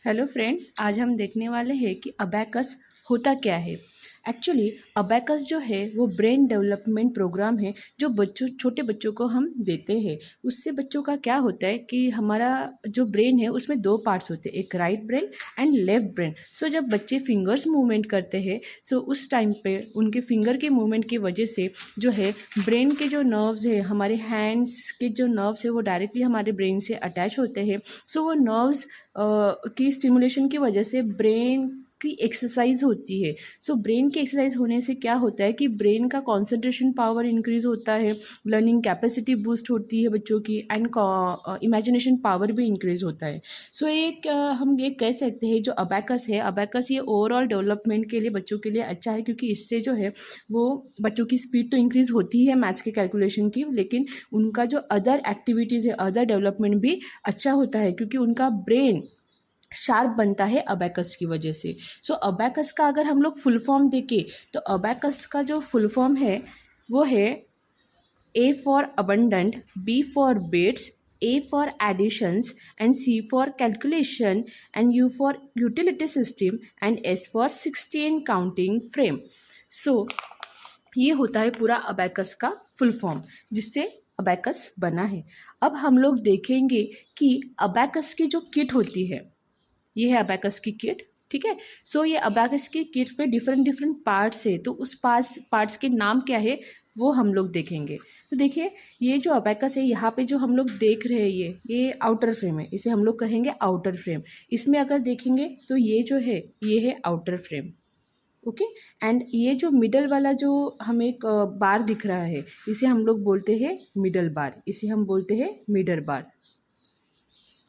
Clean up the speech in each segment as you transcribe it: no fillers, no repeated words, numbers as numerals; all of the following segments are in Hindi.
हेलो फ्रेंड्स, आज हम देखने वाले हैं कि अबैकस होता क्या है। एक्चुअली अबैकस जो है वो ब्रेन डेवलपमेंट प्रोग्राम है जो छोटे बच्चों को हम देते हैं। उससे बच्चों का क्या होता है कि हमारा जो ब्रेन है उसमें दो पार्ट्स होते हैं, एक right brain and left brain. So जब बच्चे फिंगर्स मूवमेंट करते हैं सो उस टाइम पे उनके फिंगर के मूवमेंट की वजह से जो है ब्रेन के जो नर्व्स है, हमारे हैंड्स के जो नर्व्स है वो डायरेक्टली हमारे ब्रेन से अटैच होते हैं। सो वो नर्व्स की स्टिमुलेशन की वजह से ब्रेन की एक्सरसाइज होती है। सो ब्रेन की एक्सरसाइज होने से क्या होता है कि ब्रेन का कंसंट्रेशन पावर इंक्रीज होता है, लर्निंग कैपेसिटी बूस्ट होती है बच्चों की, एंड इमेजिनेशन पावर भी इंक्रीज होता है। सो एक हम ये कह सकते हैं जो अबैकस है, अबैकस ये ओवरऑल डेवलपमेंट के लिए बच्चों के लिए अच्छा है, क्योंकि इससे जो है वो बच्चों की स्पीड तो इंक्रीज होती है मैथ्स के कैलकुलेशन की, लेकिन उनका जो अदर एक्टिविटीज़ है, अदर डेवलपमेंट भी अच्छा होता है, क्योंकि उनका ब्रेन शार्प बनता है अबैकस की वजह से। सो अबैकस का अगर हम लोग फुल फॉर्म देखें तो अबैकस का जो फुल फॉर्म है वो है A for abundant, B for bits, A for additions and C for calculation and U for utility system and S for 16 counting frame. So ये होता है पूरा अबैकस का फुल फॉर्म जिससे अबैकस बना है। अब हम लोग देखेंगे कि अबैकस की जो किट होती है, ये है अबैकस की किट, ठीक है। सो ये अबैकस की किट पे डिफरेंट डिफरेंट पार्ट्स है, तो उस पार्ट्स के नाम क्या है वो हम लोग देखेंगे। तो देखिए, ये जो अबैकस है यहाँ पे जो हम लोग देख रहे हैं ये आउटर फ्रेम है, इसे हम लोग कहेंगे आउटर फ्रेम। इसमें अगर देखेंगे तो ये जो है ये है आउटर फ्रेम, ओके। एंड ये जो मिडल वाला जो हमें एक बार दिख रहा है इसे हम लोग बोलते हैं मिडल बार, इसे हम बोलते हैं मिडल बार,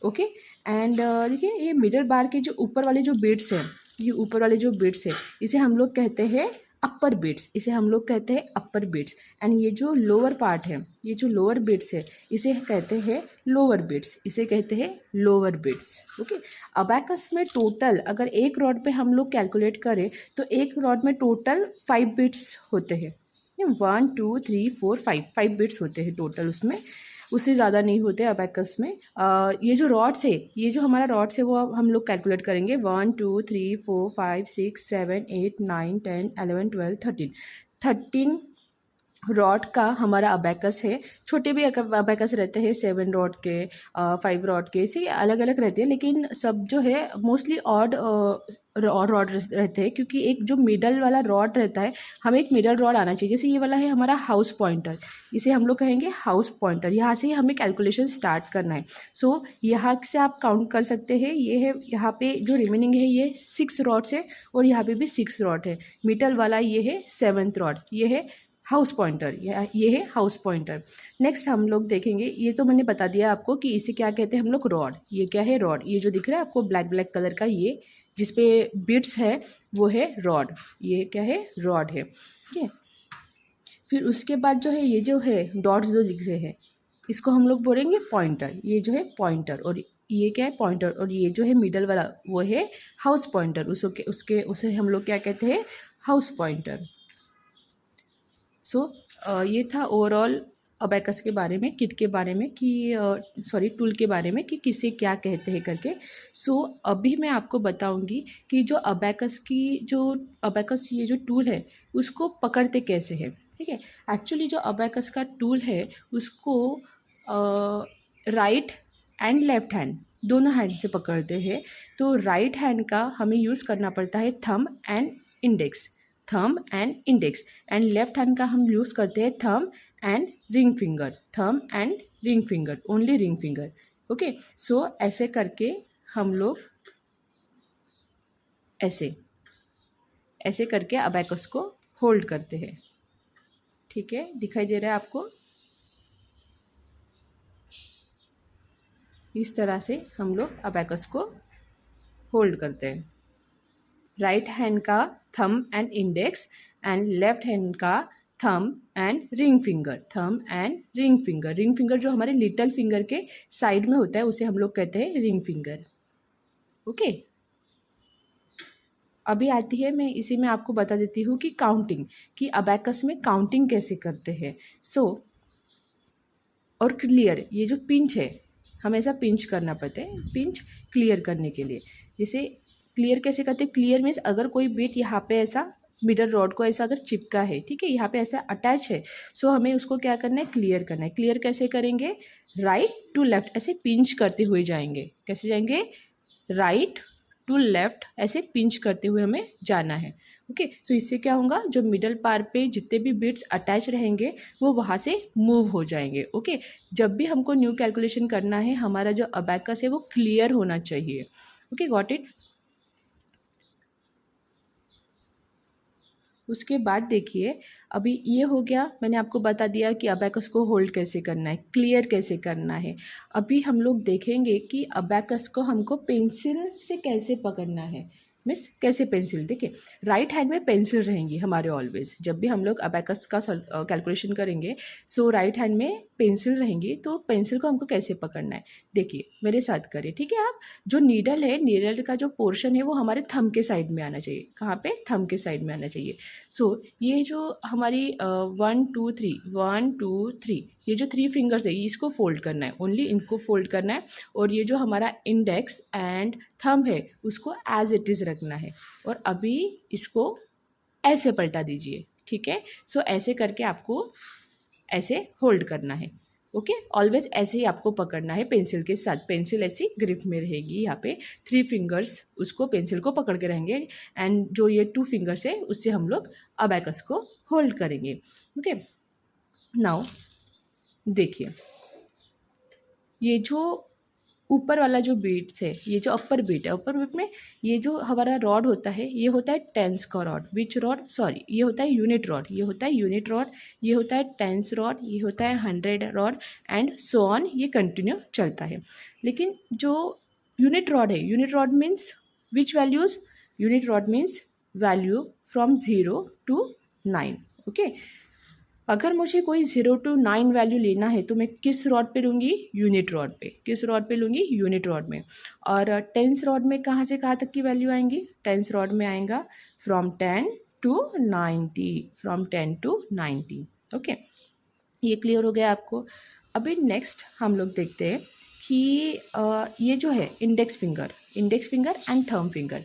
ओके। एंड देखिए, ये मिडल बार के जो ऊपर वाले जो बिट्स हैं, ये ऊपर वाले जो बिट्स है इसे हम लोग कहते हैं अपर बिट्स, इसे हम लोग कहते हैं अपर बिट्स। एंड ये जो लोअर पार्ट है, ये जो लोअर बिट्स है इसे कहते हैं लोअर बिट्स, इसे कहते हैं लोअर बिट्स, ओके। अबैकस में टोटल अगर एक रॉड पे हम लोग कैलकुलेट करें तो एक रॉड में टोटल 5 बिट्स होते हैं, 1 2 3 4 5 बिट्स होते हैं टोटल, उसमें उससे ज़्यादा नहीं होते अबैकस में। ये जो रॉड्स है, ये जो हमारा रॉड्स है वो अब हम लोग कैलकुलेट करेंगे, 1 2 3 4 5 6 7 8 9 10 11 12 13 रॉड का हमारा अबैकस है। छोटे भी अबैकस रहते हैं, 7 रॉड के, 5 रॉड के, ऐसे अलग अलग रहते हैं, लेकिन सब जो है मोस्टली ऑड रॉड रहते हैं, क्योंकि एक जो मिडल वाला रॉड रहता है, हमें एक मिडल रॉड आना चाहिए। जैसे ये वाला है हमारा हाउस पॉइंटर, इसे हम लोग कहेंगे हाउस पॉइंटर, यहाँ से ही हमें कैलकुलेशन स्टार्ट करना है। सो यहाँ से आप काउंट कर सकते हैं, ये है यहाँ पे जो रिमेनिंग है ये 6 रॉड्स है, और यहाँ पे भी 6 रॉड है। मिडल वाला ये है 7th रॉड, ये है हाउस पॉइंटर, ये है हाउस पॉइंटर। नेक्स्ट हम लोग देखेंगे, ये तो मैंने बता दिया आपको कि इसे क्या कहते हैं हम लोग, रॉड। ये क्या है, रॉड। ये जो दिख रहा है आपको ब्लैक ब्लैक कलर का, ये जिसपे बिट्स है वो है रॉड, ये क्या है, रॉड है, ठीक है। फिर उसके बाद जो है ये जो है डॉट्स जो दिख रहे हैं इसको हम लोग बोलेंगे पॉइंटर, ये जो है पॉइंटर, और ये क्या है पॉइंटर, और ये जो है मिडल वाला वो है हाउस पॉइंटर, उसे हम लोग क्या कहते हैं, हाउस पॉइंटर। सो ये था ओवरऑल अबैकस के बारे में, किट के बारे में, कि सॉरी टूल के बारे में कि किसे क्या कहते हैं करके। सो अभी मैं आपको बताऊंगी कि जो अबैकस ये जो टूल है उसको पकड़ते कैसे हैं, ठीक है। एक्चुअली जो अबैकस का टूल है उसको राइट एंड लेफ्ट हैंड दोनों हैंड से पकड़ते हैं। तो राइट हैंड का हमें यूज़ करना पड़ता है thumb and index, thumb and index, and left hand का हम यूज़ करते हैं thumb and ring finger, thumb and ring finger, only ring finger, okay. So ऐसे करके हम लोग ऐसे ऐसे करके अबैकस को होल्ड करते हैं, ठीक है। दिखाई दे रहा है आपको, इस तरह से हम लोग अबैकस को होल्ड करते हैं। राइट हैंड का thumb and index, and left hand का thumb and ring finger, thumb and ring finger. Ring finger जो हमारे लिटल फिंगर के साइड में होता है उसे हम लोग कहते हैं रिंग फिंगर, ओके। अभी आती है, मैं इसी में आपको बता देती हूँ कि काउंटिंग, कि अबैकस में काउंटिंग कैसे करते हैं। सो और क्लियर, ये जो पिंच है हमेशा पिंच करना पड़ता है, पिंच क्लियर करने के लिए। जैसे क्लियर कैसे करते हैं, क्लियर मीन्स अगर कोई बिट यहाँ पे ऐसा मिडल रॉड को ऐसा अगर चिपका है, ठीक है, यहाँ पे ऐसा अटैच है, सो हमें उसको क्या करना है, क्लियर करना है। क्लियर कैसे करेंगे, राइट टू लेफ्ट ऐसे पिंच करते हुए जाएंगे। कैसे जाएंगे, राइट टू लेफ्ट ऐसे पिंच करते हुए हमें जाना है। ओके, सो इससे क्या होगा, जो मिडल पार पे जितने भी बिट्स अटैच रहेंगे वो वहाँ से मूव हो जाएंगे। ओके, जब भी हमको न्यू कैलकुलेशन करना है, हमारा जो अबैकस है वो क्लियर होना चाहिए। Okay, got it. उसके बाद देखिए, अभी ये हो गया, मैंने आपको बता दिया कि अबैकस को होल्ड कैसे करना है, क्लियर कैसे करना है। अभी हम लोग देखेंगे कि अबैकस को हमको पेंसिल से कैसे पकड़ना है। मिस कैसे पेंसिल, देखिए राइट हैंड में पेंसिल रहेंगी हमारे ऑलवेज। जब भी हम लोग अबैकस का कैलकुलेशन करेंगे, सो राइट हैंड में पेंसिल रहेंगी। तो पेंसिल को हमको कैसे पकड़ना है, देखिए मेरे साथ करिए, ठीक है। आप जो नीडल है, नीडल का जो पोर्शन है वो हमारे थंब के साइड में आना चाहिए। कहाँ पे, थंब के साइड में आना चाहिए। सो ये जो हमारी 1 2 3 1 2 3 ये जो 3 फिंगर्स है, इसको फोल्ड करना है, ओनली इनको फोल्ड करना है। और ये जो हमारा इंडेक्स एंड थंब है उसको एज इट इज़ रखना है। और अभी इसको ऐसे पलटा दीजिए, ठीक है। सो ऐसे करके आपको ऐसे होल्ड करना है। ओके, ऑलवेज ऐसे ही आपको पकड़ना है पेंसिल के साथ। पेंसिल ऐसी ग्रिप में रहेगी, यहाँ पे 3 फिंगर्स उसको पेंसिल को पकड़ के रहेंगे एंड जो ये 2 फिंगर्स है उससे हम लोग अबैकस को होल्ड करेंगे। ओके, नाउ देखिए, ये जो ऊपर वाला जो बीट्स है, ये जो अपर बीट है, अपर बीट में ये जो हमारा रॉड होता है, ये होता है टेंस का रॉड। विच रॉड, सॉरी, ये होता है यूनिट रॉड, ये होता है यूनिट रॉड, ये होता है टेंस रॉड, ये होता है 100 रॉड एंड सो ऑन, ये कंटिन्यू चलता है। लेकिन जो यूनिट रॉड है, unit rod means which values, unit rod means value from 0 to 9। Okay, अगर मुझे कोई 0 to 9 वैल्यू लेना है तो मैं किस रॉड पे लूँगी, यूनिट रॉड पे। किस रॉड पे लूँगी, यूनिट रॉड में। और टेंस रॉड में कहाँ से कहाँ तक की वैल्यू आएंगी, टेंस रॉड में आएगा from 10 to 90, from 10 to 90। Okay, ये क्लियर हो गया आपको। अभी नेक्स्ट हम लोग देखते हैं कि ये जो है index finger and thumb finger,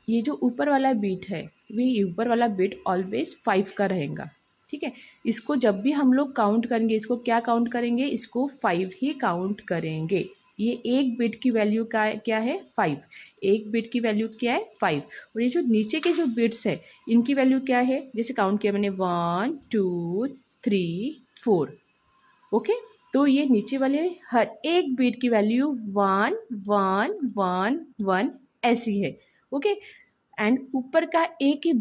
ये जो ऊपर वाला बीट है, ये ऊपर वाला बीट ऑलवेज 5 का रहेगा, ठीक है। इसको जब भी हम लोग काउंट करेंगे, इसको क्या काउंट करेंगे, इसको 5 ही काउंट करेंगे। ये एक बिट की वैल्यू का क्या है, 5। एक बिट की वैल्यू क्या है, 5। और ये जो नीचे के जो बिट्स है, इनकी वैल्यू क्या है, जैसे काउंट किया मैंने 1 2 3 4। ओके, तो ये नीचे वाले हर एक बिट की वैल्यू 1 1 1 1 ऐसी है। ओके, एंड ऊपर का एक ही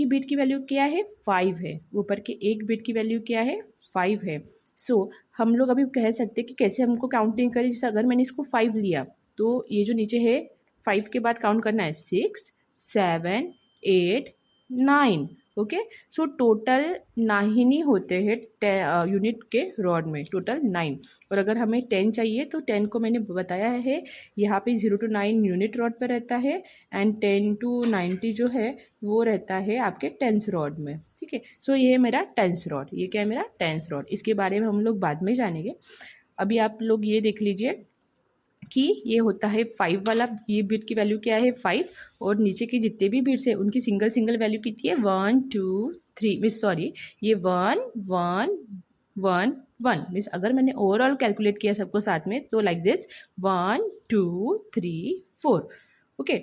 बिट की वैल्यू क्या है, 5 है। ऊपर के एक बिट की वैल्यू क्या है, 5 है। सो हम लोग अभी कह सकते हैं कि कैसे हमको काउंटिंग करें। जैसे अगर मैंने इसको 5 लिया, तो ये जो नीचे है 5 के बाद काउंट करना है 6 7 8 9। ओके, सो टोटल 9 ही होते हैं यूनिट के रॉड में, टोटल 9। और अगर हमें 10 चाहिए तो 10 को मैंने बताया है, यहाँ पे 0 to 9 यूनिट रॉड पर रहता है एंड 10 to 90 जो है वो रहता है आपके टेंस रॉड में, ठीक है। सो ये है मेरा टेंस रॉड, ये क्या है, मेरा टेंस रॉड। इसके बारे में हम लोग बाद में जानेंगे। अभी आप लोग ये देख लीजिए कि ये होता है 5 वाला, ये बिट की वैल्यू क्या है, 5। और नीचे के जितने भी बिट्स है उनकी सिंगल वैल्यू कितनी है, 1 2 3 मिस सॉरी, ये 1 1 1 1 मिस। अगर मैंने ओवरऑल कैलकुलेट किया सबको साथ में तो लाइक दिस 1 2 3 4। ओके,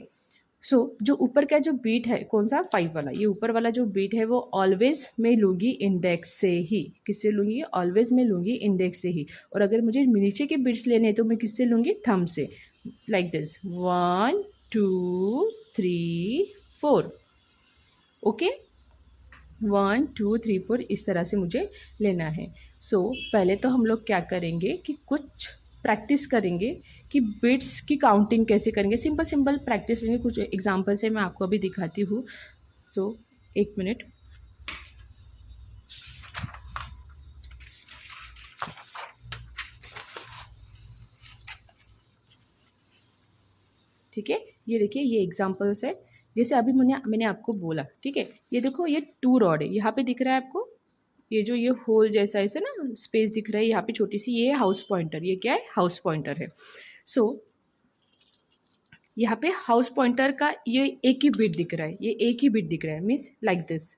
सो जो ऊपर का जो बीट है कौन सा, 5 वाला, ये ऊपर वाला जो बीट है वो ऑलवेज मैं लूँगी इंडेक्स से ही। किससे लूँगी, ऑलवेज मैं लूँगी इंडेक्स से ही। और अगर मुझे नीचे के बीट्स लेने हैं तो मैं किससे लूँगी, थंब से, लाइक दिस 1 2 3 4। ओके, 1 2 3 4 इस तरह से मुझे लेना है। सो पहले तो हम लोग क्या करेंगे कि कुछ प्रैक्टिस करेंगे कि बिट्स की काउंटिंग कैसे करेंगे। सिंपल प्रैक्टिस लेंगे, कुछ एग्जांपल से मैं आपको अभी दिखाती हूँ। सो एक मिनट, ठीक है। ये देखिए, ये एग्जांपल्स है। जैसे अभी मैंने आपको बोला, ठीक है, ये देखो ये 2 रॉड है, यहाँ पे दिख रहा है आपको, ये जो ये होल जैसा ऐसे ना स्पेस दिख रहा है यहाँ पे छोटी सी, ये हाउस पॉइंटर, ये क्या है, हाउस पॉइंटर है। सो यहाँ पे हाउस पॉइंटर का ये एक ही बिट दिख रहा है, ये एक ही बिट दिख रहा है, मीन्स लाइक दिस।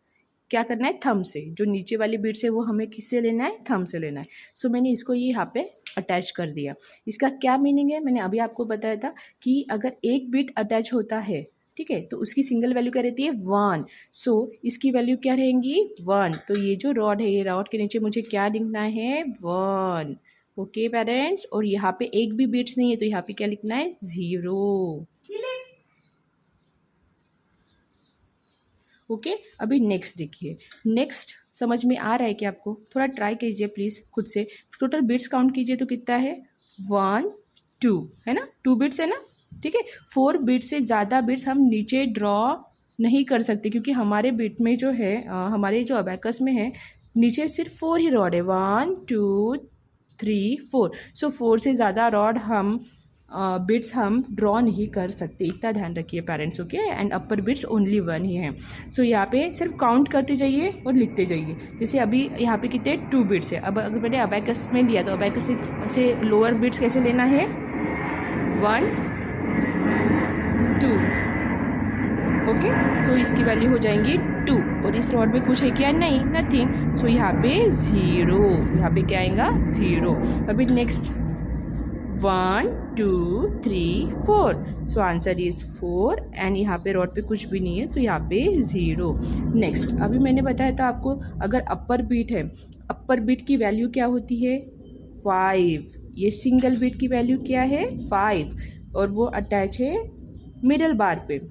क्या करना है, थंब से, जो नीचे वाली बिट्स है वो हमें किससे लेना है, थंब से लेना है। सो मैंने इसको ये यहाँ पे अटैच कर दिया। इसका क्या मीनिंग है, मैंने अभी आपको बताया था कि अगर एक बिट अटैच होता है, ठीक है, तो उसकी सिंगल वैल्यू क्या रहती है, 1। सो इसकी वैल्यू क्या रहेंगी, 1। तो ये जो रॉड है, ये रॉड के नीचे मुझे क्या लिखना है, 1। ओके पेरेंट्स, और यहाँ पे एक भी बिट्स नहीं है तो यहाँ पे क्या लिखना है, 0। ओके अभी नेक्स्ट देखिए, नेक्स्ट समझ में आ रहा है कि आपको, थोड़ा ट्राई कीजिए प्लीज़ खुद से। टोटल बिट्स काउंट कीजिए तो कितना है, 1 2 है ना, 2 बिट्स है ना, ठीक है। 4 बिट से ज़्यादा बिट्स हम नीचे ड्रॉ नहीं कर सकते, क्योंकि हमारे बिट में जो है हमारे जो अबैकस में है नीचे सिर्फ 4 ही रॉड है, 1 2 3 4। सो 4 से ज़्यादा रॉड हम बिट्स हम ड्रॉ नहीं कर सकते, इतना ध्यान रखिए parents. Okay, and upper bits only 1 ही हैं। सो यहाँ पे सिर्फ काउंट करते जाइए और लिखते जाइए। जैसे अभी यहाँ पे कितने 2 बिट्स है, अब अगर मैंने अबैकस में लिया तो अबैकस से लोअर बिट्स कैसे लेना है, 1 2। ओके, सो इसकी वैल्यू हो जाएंगी 2, और इस रॉड में कुछ है क्या, नहीं, नथिंग। सो यहाँ पे 0, यहाँ पे क्या आएगा, 0। अभी next 1 2 3 4। So answer is 4, and यहाँ पे रॉड पे कुछ भी नहीं है, सो यहाँ पे 0। नेक्स्ट, अभी मैंने बताया था आपको, अगर अपर बीट है, अपर बीट की वैल्यू क्या होती है, 5। ये सिंगल बीट की वैल्यू क्या है, 5, और वो अटैच है मिडल बार पे।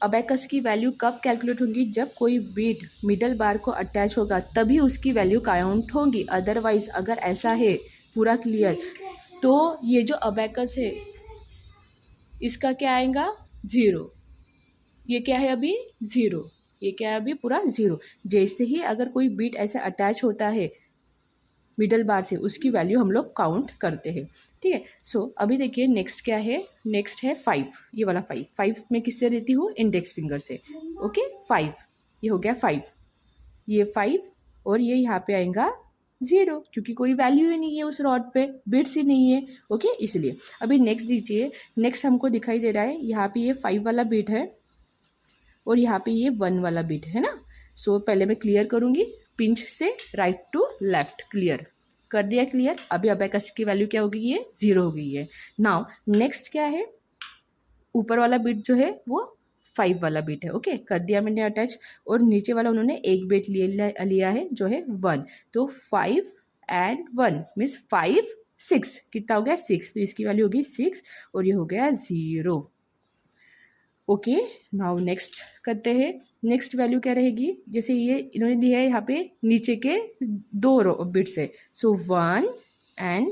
अबैकस की वैल्यू कब कैलकुलेट होंगी, जब कोई बीट मिडल बार को अटैच होगा तभी उसकी वैल्यू काउंट होंगी। अदरवाइज अगर ऐसा है, पूरा क्लियर, तो ये जो अबैकस है इसका क्या आएगा, 0। ये क्या है अभी, 0। ये क्या है अभी, पूरा 0। जैसे ही अगर कोई बीट ऐसे अटैच होता है मिडल बार से, उसकी वैल्यू हम लोग काउंट करते हैं, ठीक है। सो अभी देखिए नेक्स्ट क्या है, नेक्स्ट है 5, ये वाला 5 मैं किससे रहती हूँ, इंडेक्स फिंगर से। ओके 5, ये हो गया 5, ये 5, और ये यहाँ पे आएगा 0, क्योंकि कोई वैल्यू ही नहीं है उस रॉड पे, बिट्स ही नहीं है। ओके, इसलिए अभी नेक्स्ट दीजिए। नेक्स्ट हमको दिखाई दे रहा है यहाँ पे ये 5 वाला बिट है और यहाँ पे ये 1 वाला बिट है ना। सो पहले मैं क्लियर करूँगी, पिंच से राइट टू लेफ्ट, क्लियर कर दिया, क्लियर। अभी अबैकस की वैल्यू क्या हो गई है, 0 हो गई है। नाउ नेक्स्ट क्या है, ऊपर वाला बिट जो है वो 5 वाला बिट है। ओके, कर दिया मैंने अटैच, और नीचे वाला उन्होंने एक बिट लिया है जो है 1। तो 5 एंड 1 मीन्स 5 6, कितना हो गया, 6। तो इसकी वैल्यू होगी 6, और ये हो गया 0। ओके, नाउ नेक्स्ट करते हैं। नेक्स्ट वैल्यू क्या रहेगी, जैसे ये इन्होंने दिया है यहाँ पे नीचे के 2 बिट्स है, सो 1 एंड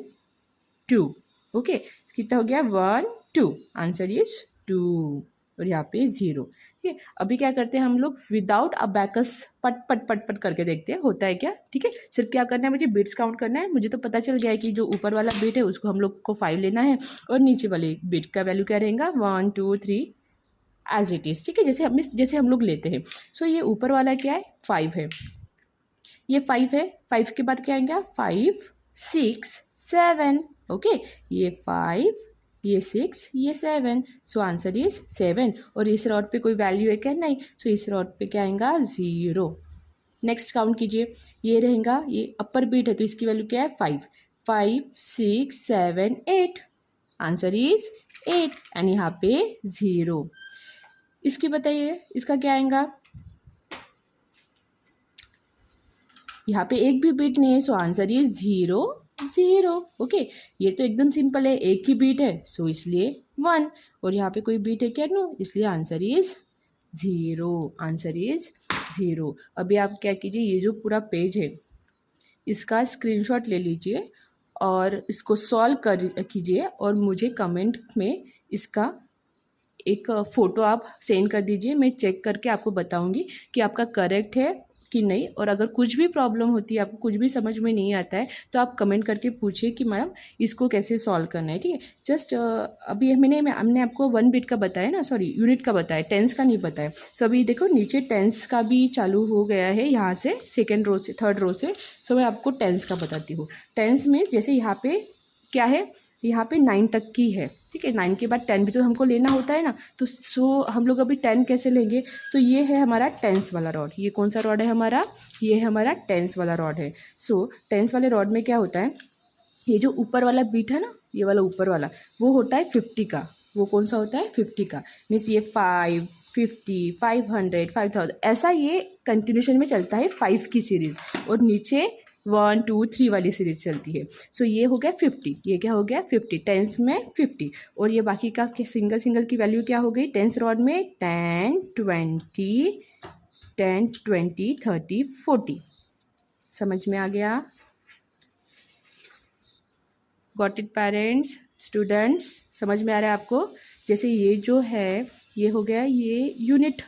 2। ओके, कितना हो गया, 1 2, आंसर इज 2, और यहाँ पे 0। ठीक है, अभी क्या करते हैं हम लोग, विदाउट अबैकस पट पट पट पट करके देखते हैं होता है क्या। ठीक है, सिर्फ क्या करना है, मुझे बिट्स काउंट करना है। मुझे तो पता चल गया है कि जो ऊपर वाला बिट है उसको हम लोग को 5 लेना है, और नीचे वाले बिट का वैल्यू क्या रहेगा, 1 2 3 एज इट इज़। ठीक है, जैसे हम लोग लेते हैं। सो ये ऊपर वाला क्या है, 5 है, ये 5 है। 5 के बाद क्या आएगा, 5 6 7। ओके, ये 5, ये 6, ये 7। सो आंसर इज 7, और इस रॉड पे कोई वैल्यू है क्या, नहीं। सो इस रॉड पे क्या आएगा, 0। नेक्स्ट काउंट कीजिए, ये रहेगा, ये अपर बीट है तो इसकी वैल्यू क्या है, 5 5 6 7 8, आंसर इज 8, एंड यहाँ पे 0। इसकी बताइए, इसका क्या आएगा, यहाँ पे एक भी बीट नहीं है, सो आंसर इज 0 0। ओके, ये तो एकदम सिंपल है, एक ही बीट है सो इसलिए 1, और यहाँ पे कोई बीट है क्या, नो, इसलिए आंसर इज 0, आंसर इज 0। अभी आप क्या कीजिए, ये जो पूरा पेज है इसका स्क्रीनशॉट ले लीजिए और इसको सॉल्व कर कीजिए, और मुझे कमेंट में इसका एक फ़ोटो आप सेंड कर दीजिए। मैं चेक करके आपको बताऊंगी कि आपका करेक्ट है कि नहीं, और अगर कुछ भी प्रॉब्लम होती है, आपको कुछ भी समझ में नहीं आता है, तो आप कमेंट करके पूछिए कि मैडम इसको कैसे सॉल्व करना है। ठीक है, जस्ट अभी हमने आपको 1 बिट का बताया ना, सॉरी यूनिट का बताया, टेंस का नहीं बताया। सो अभी देखो नीचे टेंस का भी चालू हो गया है, यहाँ से सेकेंड रो से, थर्ड रो से। सो मैं आपको टेंस का बताती हूँ। टेंस मीन्स जैसे यहाँ पे क्या है, यहाँ पे 9 तक की है, ठीक है। 9 के बाद 10 भी तो हमको लेना होता है ना, तो हम लोग अभी 10 कैसे लेंगे, तो ये है हमारा टेंस वाला रॉड। ये कौन सा रॉड है हमारा, ये है हमारा टेंस वाला रॉड है। सो टेंस वाले रॉड में क्या होता है, ये जो ऊपर वाला बीट है ना, ये वाला ऊपर वाला, वो होता है 50 का। वो कौन सा होता है, 50 का। मीन्स ये 5, 50, 500, 5000 ऐसा ये कंटिन्यूशन में चलता है 5 की सीरीज़, और नीचे 1, 2, 3 वाली सीरीज चलती है। सो ये हो गया 50, ये क्या हो गया 50, टेंस में 50। और ये बाकी का सिंगल सिंगल की वैल्यू क्या हो गई टेंस रॉड में, 10, 20, 10, 20, 30, 40। समझ में आ गया, गॉट इट पेरेंट्स, स्टूडेंट्स, समझ में आ रहा है आपको। जैसे ये जो है ये हो गया ये यूनिट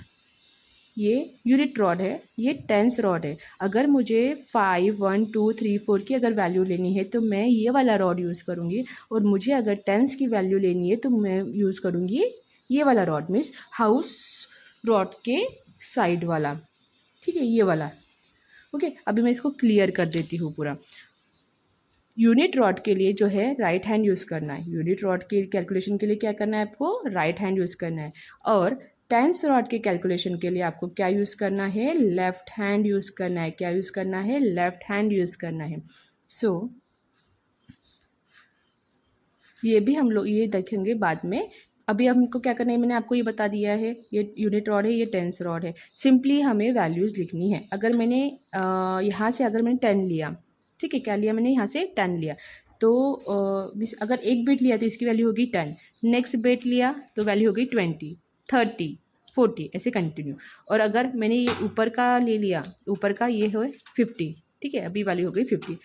रॉड है, ये टेंस रॉड है। अगर मुझे 5, 1, 2, 3, 4 की अगर वैल्यू लेनी है तो मैं ये वाला रॉड यूज़ करूँगी, और मुझे अगर टेंस की वैल्यू लेनी है तो मैं यूज़ करूँगी ये वाला रॉड, मीन्स हाउस रॉड के साइड वाला, ठीक है, ये वाला। ओके, अभी मैं इसको क्लियर कर देती हूँ पूरा। यूनिट रॉड के लिए जो है राइट हैंड यूज़ करना है। यूनिट रॉड के कैलकुलेशन के लिए क्या करना है आपको, राइट हैंड यूज़ करना है। और टेंस रॉड के कैलकुलेशन के लिए आपको क्या यूज़ करना है, लेफ्ट हैंड यूज़ करना है। क्या यूज़ करना है, लेफ्ट हैंड यूज़ करना है। सो ये भी हम लोग ये देखेंगे बाद में। अभी हमको क्या करना है, मैंने आपको ये बता दिया है, ये यूनिट रॉड है, ये टेंस रॉड है। सिंपली हमें वैल्यूज़ लिखनी है। अगर मैंने यहाँ से अगर मैंने 10 लिया, ठीक है, क्या लिया मैंने यहाँ से 10 लिया, तो अगर एक बिट लिया तो इसकी वैल्यू होगी 10, नेक्स्ट बिट लिया तो वैल्यू हो गई 20, 30, 40, ऐसे कंटिन्यू। और अगर मैंने ये ऊपर का ले लिया, ऊपर का ये हो 50, ठीक है, अभी वैल्यू हो गई 50।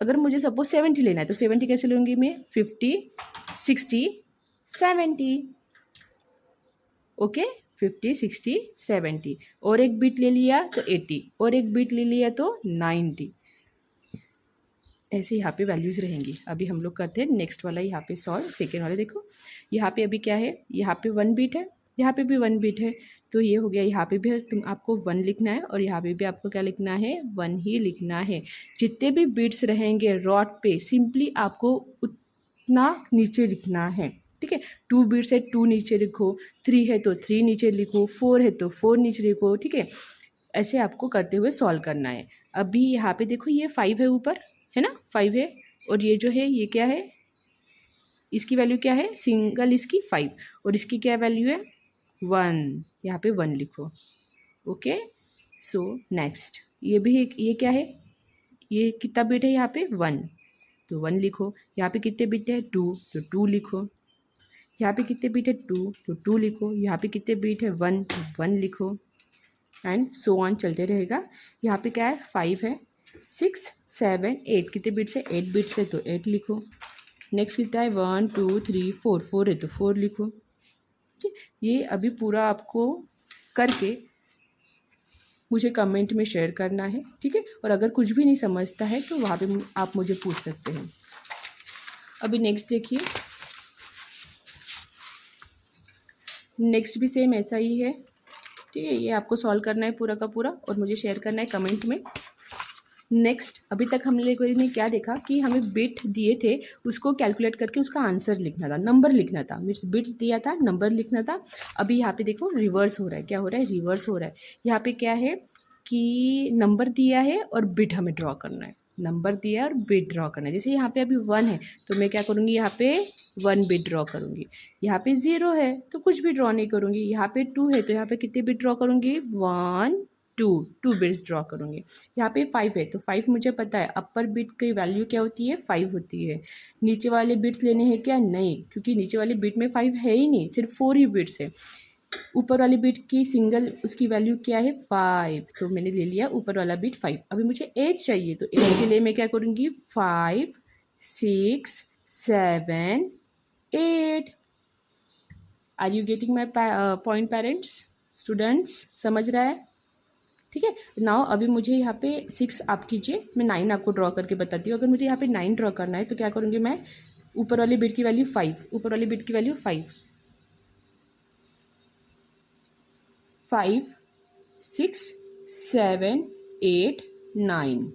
अगर मुझे सपोज 70 लेना है तो 70 कैसे लूँगी मैं, 50, 60, 70, ओके, 50, 60, 70। और एक बीट ले लिया तो 80, और एक बीट ले लिया तो 90। ऐसे यहाँ पे वैल्यूज़ रहेंगी। अभी हम लोग करते हैं नेक्स्ट वाला यहाँ पे सॉल्व, सेकेंड वाले। देखो यहाँ पे अभी क्या है, यहाँ पे 1 बीट है, यहाँ पे भी 1 बीट है, तो ये हो गया। यहाँ पे भी आपको 1 लिखना है, और यहाँ पे भी आपको क्या लिखना है, 1 ही लिखना है। जितने भी बीट्स रहेंगे रॉड पे, सिंपली आपको उतना नीचे लिखना है, ठीक है। 2 बीट्स है 2 नीचे लिखो, 3 है तो 3 नीचे लिखो, 4 है तो 4 नीचे लिखो, ठीक है। ऐसे आपको करते हुए सॉल्व करना है। अभी यहाँ पे देखो ये 5 है ऊपर, है ना, 5 है, और ये जो है ये क्या है, इसकी वैल्यू क्या है, सिंगल इसकी 5, और इसकी क्या वैल्यू है 1, यहाँ पे 1 लिखो, ओके। सो नेक्स्ट ये भी ये क्या है, ये कितना बिट है यहाँ पे 1, तो 1 लिखो। यहाँ पे कितने बिट है 2, तो 2 लिखो। यहाँ पे कितने बिट है 2, तो 2 लिखो। यहाँ पे कितने बिट है 1, तो 1 लिखो, एंड सो ऑन चलते रहेगा। यहाँ पे क्या है 5 है, 6, 7, 8, कितने बिट्स है 8 बिट्स है तो 8 लिखो। नेक्स्ट कितना है 1, 2, 3, 4, 4 है तो 4 लिखो, ठीक। ये अभी पूरा आपको करके मुझे कमेंट में शेयर करना है, ठीक है। और अगर कुछ भी नहीं समझता है तो वहाँ पे आप मुझे पूछ सकते हैं। अभी नेक्स्ट देखिए, नेक्स्ट भी सेम ऐसा ही है, ठीक है। ये आपको सॉल्व करना है पूरा का पूरा, और मुझे शेयर करना है कमेंट में। नेक्स्ट, अभी तक हम लोगों ने क्या देखा कि हमें बिट दिए थे, उसको कैलकुलेट करके उसका आंसर लिखना था, नंबर लिखना था, मीन्स बिट्स दिया था, नंबर लिखना था। अभी यहाँ पे देखो रिवर्स हो रहा है, क्या हो रहा है, रिवर्स हो रहा है। यहाँ पे क्या है कि नंबर दिया है और बिट हमें ड्रॉ करना है, नंबर दिया है और बिट ड्रॉ करना है। जैसे यहाँ पे अभी 1 है तो मैं क्या करूँगी, यहाँ पे 1 बिट ड्रॉ करूँगी। यहाँ पे 0 है तो कुछ भी ड्रॉ नहीं करूँगी। यहाँ पे 2 है तो यहाँ पे कितने बिट ड्रॉ करूँगी, 1, 2 बिट्स ड्रॉ करूँगी। यहाँ पे 5 है तो 5 मुझे पता है, अपर बिट की वैल्यू क्या होती है 5 होती है। नीचे वाले बिट्स लेने हैं क्या, नहीं, क्योंकि नीचे वाले बिट में 5 है ही नहीं, सिर्फ 4 ही बिट्स है। ऊपर वाली बिट की सिंगल उसकी वैल्यू क्या है 5, तो मैंने ले लिया ऊपर वाला बिट 5। अभी मुझे 8 चाहिए तो 8 के लिए मैं क्या करूँगी, 5, 6, 7, 8। Are you getting my point parents, students, समझ रहा है, ठीक है। नाउ अभी मुझे यहाँ पे 6 आप कीजिए, मैं 9 आपको ड्रॉ करके बताती हूँ। अगर मुझे यहाँ पे 9 ड्रॉ करना है तो क्या करूँगी मैं, ऊपर वाली बिट की वैल्यू 5, ऊपर वाली बिट की वैल्यू 5, 5, 6, 7, 8, 9,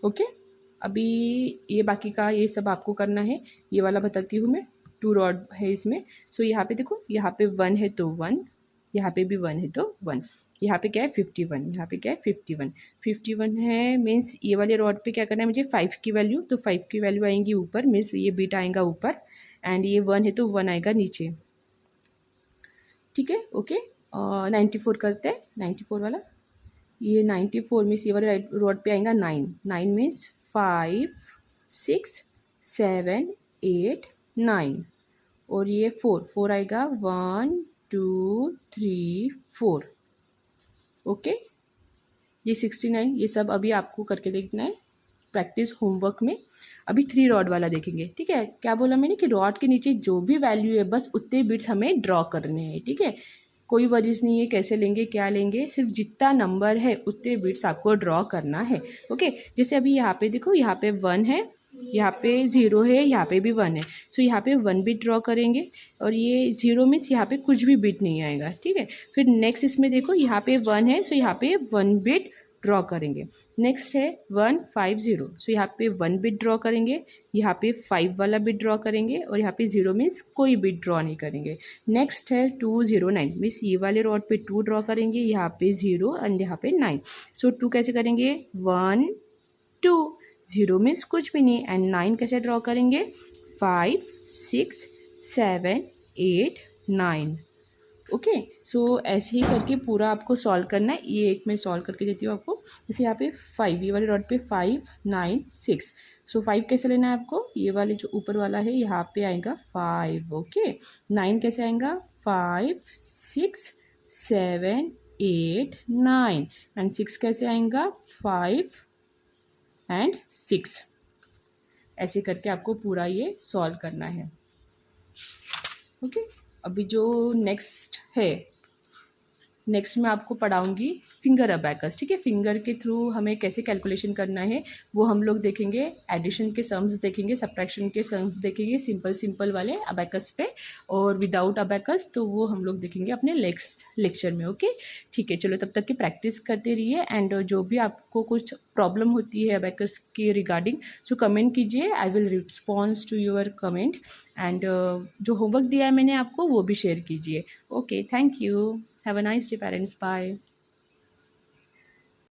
ओके। अभी ये बाकी का ये सब आपको करना है। ये वाला बताती हूँ मैं। 2 रॉड है इसमें। सो यहाँ पे देखो, यहाँ पे 1 है तो 1, यहाँ पे भी 1 है तो 1। यहाँ पे क्या है 51, यहाँ पे क्या है 51। 51 है मीन्स ये वाले रॉड पे क्या करना है मुझे 5 की वैल्यू, तो 5 की वैल्यू आएंगी ऊपर, मीन्स ये बिट आएगा ऊपर, एंड ये 1 है तो 1 आएगा नीचे। ठीक है, ओके। 94 करते हैं, 94 वाला। ये 94 मीन्स ये वाले रॉड पे आएगा 9। 9 मीन्स 5 6 7 8 9, और ये 4 4 आएगा 1 2 3 4। ओके, ये 69, ये सब अभी आपको करके देखना है प्रैक्टिस होमवर्क में। अभी 3 रॉड वाला देखेंगे। ठीक है, क्या बोला मैंने कि रॉड के नीचे जो भी वैल्यू है बस उतने बिट्स हमें ड्रॉ करने हैं। ठीक है, कोई वजह नहीं है कैसे लेंगे क्या लेंगे, सिर्फ जितना नंबर है उतने बिट्स आपको ड्रॉ करना है। ओके, जैसे अभी यहाँ पे देखो, यहाँ पे 1 है, यहाँ पे 0 है, यहाँ पे भी 1 है। सो यहाँ पे 1 बिट ड्रॉ करेंगे, और ये 0 मीन्स यहाँ पे कुछ भी बिट नहीं आएगा। ठीक है, फिर नेक्स्ट इसमें देखो यहाँ पे 1 है, सो यहाँ पे 1 बिट ड्रॉ करेंगे। नेक्स्ट है 1 5 0, सो यहाँ पे 1 बिट ड्रॉ करेंगे, यहाँ पे 5 वाला बिट ड्रॉ करेंगे, और यहाँ पे 0 मीन्स कोई बिट ड्रॉ नहीं करेंगे। नेक्स्ट है 2 0 9, मीन्स ये वाले रॉड पे 2 ड्रॉ करेंगे, यहाँ पे 0 एंड यहाँ पे 9। सो 2 कैसे करेंगे 1 2, 0 मीन्स कुछ भी नहीं, एंड 9 कैसे ड्रॉ करेंगे 5 6 7 8 9। ओके, सो ऐसे ही करके पूरा आपको सॉल्व करना है। ये एक मैं सॉल्व करके देती हूँ आपको। जैसे यहाँ पे 5, ये वाले रॉड पे 5 9 6, सो 5 कैसे लेना है आपको, ये वाले जो ऊपर वाला है यहाँ पे आएगा 5। ओके, 9 कैसे आएगा 5 6 7 8 9, एंड 6 कैसे आएगा 5 एंड 6। ऐसे करके आपको पूरा ये सॉल्व करना है। ओके, अभी जो नेक्स्ट है, नेक्स्ट मैं आपको पढ़ाऊंगी फिंगर अबैकस। ठीक है, फिंगर के थ्रू हमें कैसे कैलकुलेशन करना है वो हम लोग देखेंगे। एडिशन के सम्स देखेंगे, सब्ट्रैक्शन के सम्स देखेंगे, सिंपल सिंपल वाले अबैकस पे, और विदाउट अबैकस तो वो हम लोग देखेंगे अपने नेक्स्ट लेक्चर में। ओके, ठीक है, चलो तब तक की प्रैक्टिस करते रहिए, एंड जो भी आपको कुछ प्रॉब्लम होती है अबैकस के रिगार्डिंग जो कमेंट कीजिए, I will response to your comment, and जो होमवर्क दिया है मैंने आपको वो भी शेयर कीजिए। Okay, thank you. Have a nice day, parents. Bye.